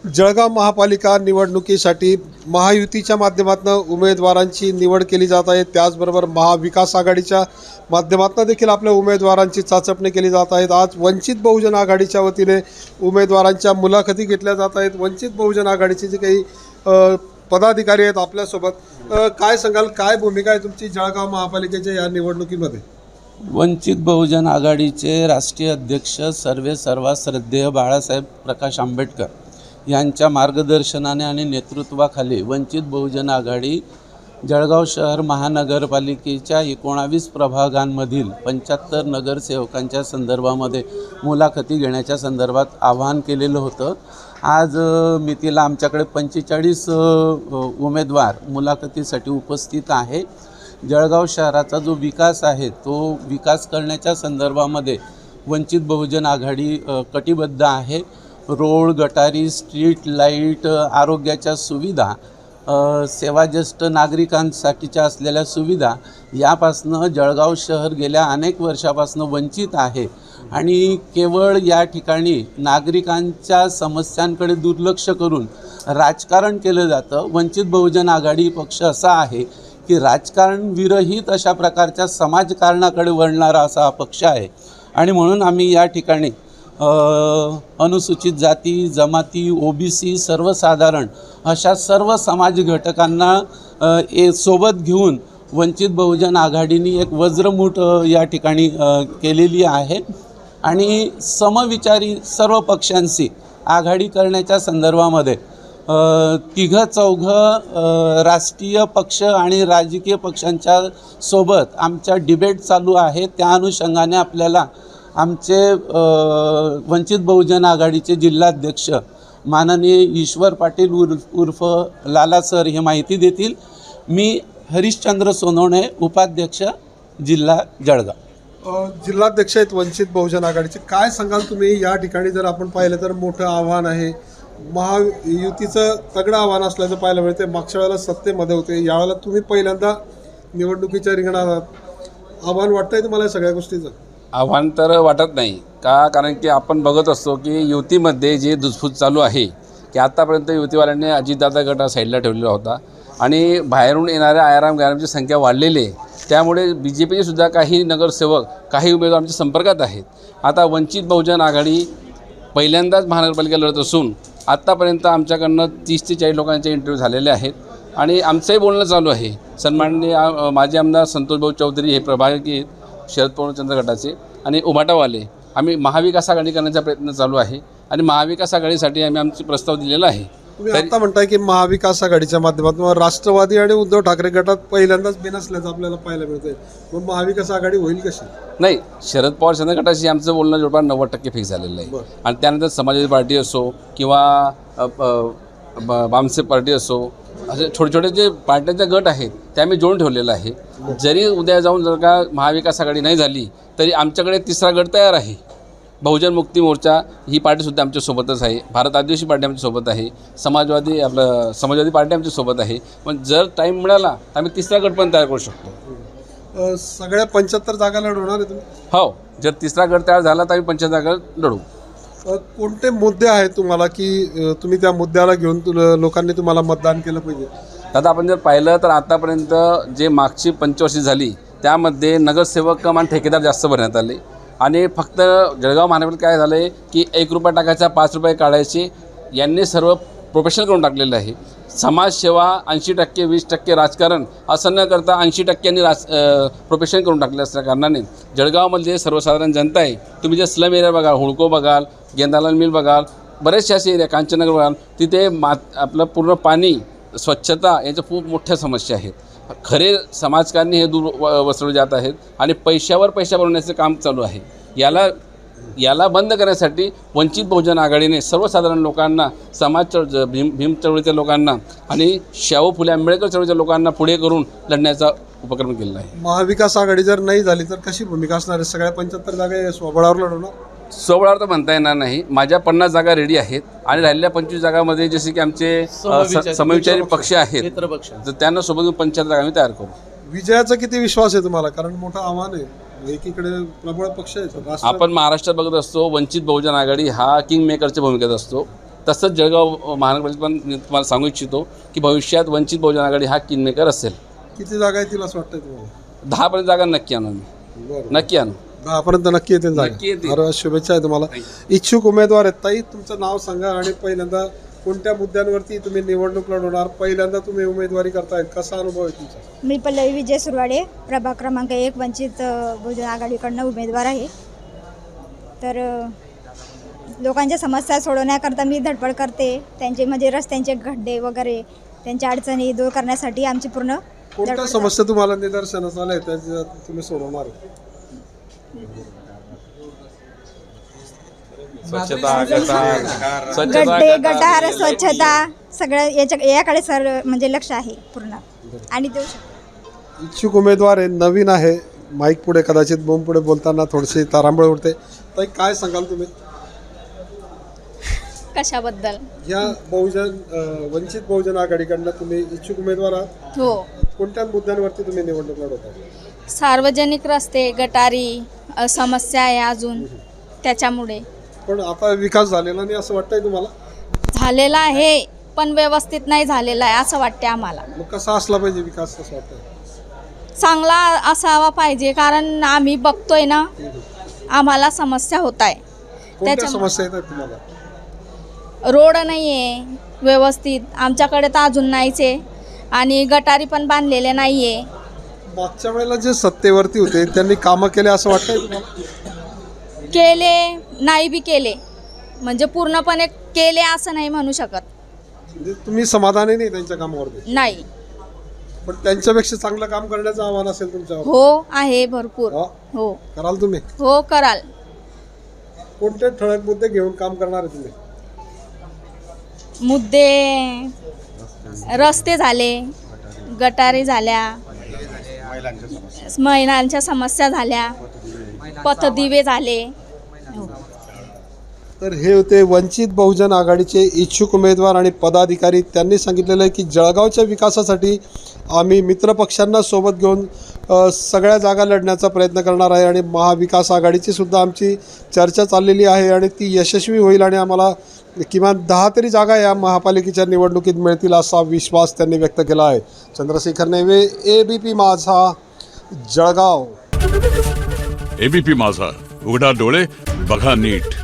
जळगाव महापालिका निवडणुकीसाठी महायुतीच्या माध्यमातून उमेदवारांची निवड केली जात आहे। त्याचबरोबर महाविकास आघाडीच्या माध्यमातून देखील आपल्या उमेदवारांची चाचपणी केली जात आहे। आज वंचित बहुजन आघाडीच्या वतीने उमेदवारांच्या मुलाखती घेतल्या जात आहेत। वंचित बहुजन आघाडीचे जे काही पदाधिकारी आहेत आपल्यासोबत, काय सांगाल, काय भूमिका आहे तुमची जळगाव महापालिकेच्या या निवडणुकीमध्ये? वंचित बहुजन आघाडीचे राष्ट्रीय अध्यक्ष सर्वेसर्वा श्रद्धेय बाळासाहेब प्रकाश आंबेडकर यांच्या मार्गदर्शनाने आणि नेतृत्वाखाली वंचित बहुजन आघाडी जळगाव शहर महानगरपालिकेच्या 19 प्रभागांमधील 75 नगरसेवकांच्या संदर्भामध्ये मुलाखती घेण्याच्या संदर्भात आवाहन केलेलं होतं। आज मितीला आमच्याकडे 45 उमेदवार मुलाखतीसाठी उपस्थित आहे। जळगाव शहराचा जो विकास आहे तो विकास करण्याच्या संदर्भामध्ये वंचित बहुजन आघाडी कटिबद्ध आहे। रोड, गटारी, स्ट्रीट लाईट, आरोग्याच्या सुविधा, सेवा ज्येष्ठ नागरिकांसाठीच्या असलेल्या सुविधा यापासनं जळगाव शहर गेल्या अनेक वर्षापासून वंचित आहे आणि केवळ या ठिकाणी नागरिकांच्या समस्यांकडे दुर्लक्ष करून राजकारण केलं जातं। वंचित बहुजन आघाडी पक्ष असा आहे की राजकारण विरहित अशा प्रकारच्या समाजकारणाकडे वळणारा असा हा पक्ष आहे आणि म्हणून आम्ही या ठिकाणी अनुसूचित जाती, जमाती, ओबीसी, सर्वसाधारण अशा सर्व समाज घटकांना सोबत घेऊन वंचित बहुजन आघाडीने एक वज्रमूठ या ठिकाणी केलेली आहे आणि समविचारी सर्व पक्षांशी आघाडी करण्याच्या संदर्भामध्ये तिघं चौघं राष्ट्रीय पक्ष आणि राजकीय पक्षांच्या सोबत आमच्या डिबेट चालू आहे। त्या अनुषंगाने आपल्याला आमचे वंचित बहुजन आघाडीचे जिल्हाध्यक्ष माननीय ईश्वर पाटील उर्फ लाला सर हे माहिती देतील। मी हरिश्चंद्र सोनवणे, उपाध्यक्ष जिल्हा जळगाव। जिल्हाध्यक्ष आहेत वंचित बहुजन आघाडीचे, काय सांगाल तुम्ही? या ठिकाणी जर आपण पाहिलं तर मोठं आव्हान आहे, महायुतीचं तगडं आव्हान असल्याचं पाहायला मिळते। मागच्या वेळेला सत्तेमध्ये होते, यावेळेला तुम्ही पहिल्यांदा निवडणुकीच्या रिंगणात आहात। आव्हान वाटतंय तुम्हाला सगळ्या गोष्टीचं? आव्हान तर वाटत नाही का, कारण की आपण बघत असतो की युतीमध्ये जे धुसफूस चालू आहे की आत्तापर्यंत युतीवाल्यांनी अजितदादा गट साईडला ठेवलेला होता आणि बाहेरून येणाऱ्या आयाराम गैरामची संख्या वाढलेली आहे। त्यामुळे BJPचे सुद्धा काही नगरसेवक, काही उमेदवार आमच्या संपर्कात आहेत। आता वंचित बहुजन आघाडी पहिल्यांदाच महानगरपालिका लढत असून आत्तापर्यंत आमच्याकडनं 30 ते 40 लोकांचे इंटरव्ह्यू झालेले आहेत आणि आमचंही बोलणं चालू आहे। सन्माननीय माजी आमदार संतोषभाऊ चौधरी हे प्रभागी आहेत शरद पवार चंद्र गटाचे आणि उभाटावाले, आम्ही महाविकास आघाडी करण्याचा प्रयत्न चालू आहे आणि महाविकास आघाडीसाठी आम्ही आमचे प्रस्ताव दिलेला आहे। तुम्ही आता म्हणताय की महाविकास आघाडीच्या माध्यमातून राष्ट्रवादी आणि उद्धव ठाकरे गटात पहिल्यांदाच बिनसल्याचं आपल्याला पाहायला मिळतंय, मग महाविकास आघाडी होईल कशी? नाही, शरद पवार चंद्र गटाशी आमचं बोलणं जवळपास 90% फिक्स झालेलं आहे आणि त्यानंतर समाजवादी पार्टी असो किंवा बामसे पार्टी असो, असे छोटे छोटे जे पार्ट्यांचे गट आहेत ते आम्ही जोडून ठेवलेलं आहे। जरी उद्या जाऊन जर का महाविकास आघाडी नाही झाली तरी आमच्याकडे तिसरा गट तयार आहे। बहुजन मुक्ती मोर्चा ही पार्टीसुद्धा आमच्यासोबतच आहे, भारत आदिवासी पार्टी आमच्यासोबत आहे, समाजवादी पार्टी आमच्यासोबत आहे। पण जर टाईम मिळाला तर आम्ही तिसरा गट पण तयार करू शकतो। सगळ्या 75 जागा लढवणार आहे तुम्ही? हो, जर तिसरा गट तयार झाला तर आम्ही 75 जागा लढवू। कोणते मुद्दे आहेत तुम्हाला की तुम्ही त्या मुद्द्याला घेऊन लोकांनी तुम्हाला मतदान केलं पाहिजे? आता आपण जर पाहिलं तर आतापर्यंत जे मागची 5 वर्षे झाली त्यामध्ये नगरसेवक कम आणि ठेकेदार जास्त भरण्यात आले आणि फक्त जळगाव महानगरपालिका काय झालं आहे की 1 रुपया टाकायचा 5 रुपये काढायचे, यांनी सर्व प्रोफेशनल करून टाकलेलं आहे। समाजसेवा 80%, 20% राजकारण असं न करता 80% प्रोफेशन करून टाकले असल्या कारणाने जळगावमध्ये सर्वसाधारण जनता आहे, तुम्ही जे स्लम एरिया बघाल, हुडको बघाल, गेंदालाल मिल बघाल, बरेचसे असे एरिया, कांचननगर बघाल, तिथे आपलं पूर्ण पाणी, स्वच्छता याच्या खूप मोठ्या समस्या आहेत। खरे समाजकारणी हे दूर वसरले जात आहेत आणि पैशावर पैसा बनवण्याचं काम चालू आहे। याला बंद करण्यासाठी वंचित बहुजन आघाडीने सर्वसाधारण लोकांना, भीम चळवळीच्या लोकांना आणि शाहू फुले आंबेडकर चळवळीच्या लोकांना पुढे करून लढण्याचा उपक्रम केलेला आहे। महाविकास आघाडी जर नाही झाली तर कशी भूमिका असणार आहे? सगळ्या 75 जागा स्वबळावर लढवणार? स्वबळावर तर म्हणता येणार नाही, माझ्या 50 जागा रेडी आहेत आणि राहिलेल्या 25 जागामध्ये जसे की आमचे समविचारी पक्ष आहेत तर त्यांना सोबत 75 जागा आम्ही तयार करू। विजयाचा किती विश्वास आहे तुम्हाला? कारण मोठं आव्हान आहे, एकीकडे प्रबळ पक्ष आहे। आपण महाराष्ट्रात बघत असतो वंचित बहुजन आघाडी हा किंग मेकरच्या भूमिकेत असतो तसंच जळगाव महानगरपालिकेत पण मी तुम्हाला सांगू इच्छितो की भविष्यात वंचित बहुजन आघाडी हा किंगमेकर असेल. किती जागा येतील असं वाटतंय तुम्हाला? 10पर्यंत जागा नक्की आणू मी, बरं, नक्की आणू. 10पर्यंत नक्की येतील जागा. नक्की येतील. अरे वा, शुभेच्छा आहे तुम्हाला. इच्छुक उमेदवार आहेत. ताई, तुमचं नाव सांगा आणि पहिल्यांदा कोणत्या मुद्द्यांवरती तुम्ही निवडणूक लढवणार? पहिल्यांदा तुम्ही उमेदवारी करताय, कसा अनुभव आहे तुमचा? मी पल्लवी विजय सुरवाडे, प्रभाग क्रमांक 1, वंचित बहुजन आघाडीकडनं उमेदवार आहे. तर लोकांच्या समस्या सोडवण्याकरता मी धडपड करते. त्यांचे म्हणजे रस्त्यांचे खड्डे वगैरे त्यांच्या अडचणी दूर करण्यासाठी आमची पूर्ण कोणत्या धडपड समस्या तुम्हाला निदर्शनास आल्या त्या तुम्ही सोडवणार आहे? गड्डे गटार स्वच्छता सगळं याकडे सर म्हणजे लक्ष आहे पूर्ण आणि देऊ शकतो. इच्छुक उमेदवार आहे, नवीन आहे. माईक पुढे कदाचित बोंब पुढे बोलताना थोडीशी तारांबळ उडते. ताई, काय सांगाल तुम्ही कशाबद्दल? या वंचित बहुजन आघाडीकडनं तुम्ही इच्छुक उमेदवार आहात? हो, कोणत्या मुद्द्यांवरती तुम्ही निवडणूक लढवता? सार्वजनिक रस्ते गटारी समस्या आहे अजून, त्याच्यामुळे. पण आता विकास झालेला नाही असं वाटतंय तुम्हाला? झालेला आहे पण व्यवस्थित नाही झालेला आहे असं वाटते आम्हाला. मग कसा असला पाहिजे विकास असं वाटतंय? चांगला असावा पाहिजे, कारण आम्ही बघतोय ना आम्हाला समस्या होत आहे. कोणत्या समस्या येतात तुम्हाला? रोड नाही आहे व्यवस्थित आमच्याकडे तर अजून नाहीच आहे आणि गटारी पण बांधलेले नाही आहे. मागच्या वेळेला जे सत्तेवरती होते त्यांनी कामं केले असं वाटतंय तुम्हाला? केले नाही बी केले, म्हणजे पूर्णपणे केले असं नाही म्हणू शकत. म्हणजे तुम्ही समाधानी नाही त्यांच्या कामावरती? नाही. पण त्यांच्यापेक्षा चांगलं काम करण्याचं आव्हान असेल तुमच्यावर? हो आहे भरपूर. हा? हो कराल तुम्ही? हो कराल. कोणते ठळक मुद्दे घेऊन काम करणार आहे तुम्ही? मुद्दे रस्ते झाले, गटारी झाल्या, महिलांच्या समस्या झाल्या, पथदिवे झाले. तर हे होते वंचित बहुजन आघाडीचे इच्छुक उमेदवार आणि पदाधिकारी. त्यांनी सांगितलेलं आहे की जळगावच्या विकासासाठी आम्ही मित्रपक्षांना सोबत घेऊन सगळ्या जागा लढण्याचा प्रयत्न करणार आहे आणि महाविकास आघाडीची सुद्धा आमची चर्चा चाललेली आहे आणि ती यशस्वी होईल आणि आम्हाला किमान 10 तरी जागा या महापालिकेच्या निवडणुकीत मिळतील असा विश्वास त्यांनी व्यक्त केला आहे. चंद्रशेखर नेवे, ABP माझा, जळगाव. ABP माझा, उघडा डोळे बघा नीट.